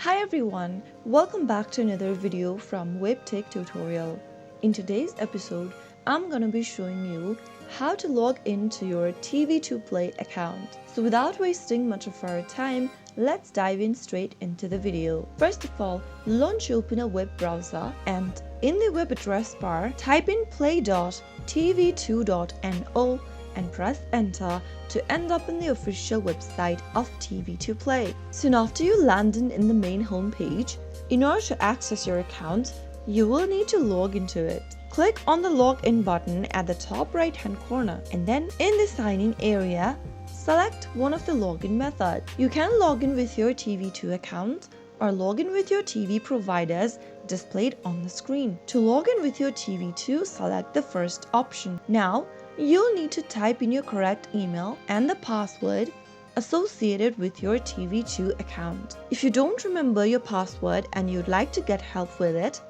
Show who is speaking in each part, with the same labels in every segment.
Speaker 1: Hi everyone, welcome back to another video from Webtech Tutorial. In today's episode, I'm gonna be showing you how to log into your TV2 Play account. So without wasting much of our time, let's dive in straight into the video. First of all, open a web browser and in the web address bar, type in play.tv2.no and press enter to end up in the official website of TV2 Play. Soon after you land in the main home page, in order to access your account, you will need to log into it. Click on the login button at the top right hand corner and then in the sign in area, select one of the login methods. You can log in with your TV2 account or log in with your TV providers displayed on the screen. To log in with your TV2, select the first option. Now, you'll need to type in your correct email and the password associated with your TV2 account. If you don't remember your password and you'd like to get help with it,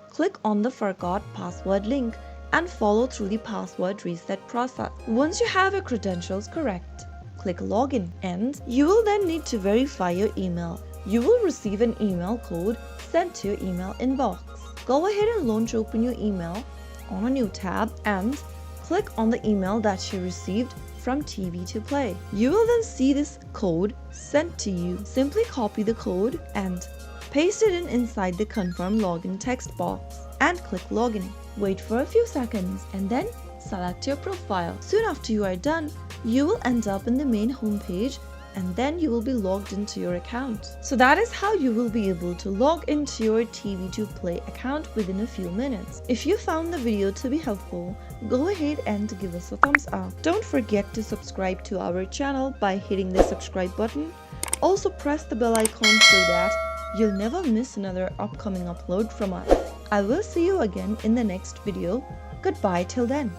Speaker 1: click on the Forgot Password link and follow through the password reset process. Once you have your credentials correct, click Login and you will then need to verify your email. You will receive an email code sent to your email inbox. Go ahead and launch open your email on a new tab and click on the email that you received from TV2 Play. You will then see this code sent to you. Simply copy the code and paste it inside the confirm login text box and click login. Wait for a few seconds and then select your profile. Soon after you are done, you will end up in the main home page and then you will be logged into your account. So that is how you will be able to log into your TV2 Play account within a few minutes. If you found the video to be helpful, go ahead and give us a thumbs up. Don't forget to subscribe to our channel by hitting the subscribe button. Also press the bell icon so that you'll never miss another upcoming upload from us. I will see you again in the next video. Goodbye till then.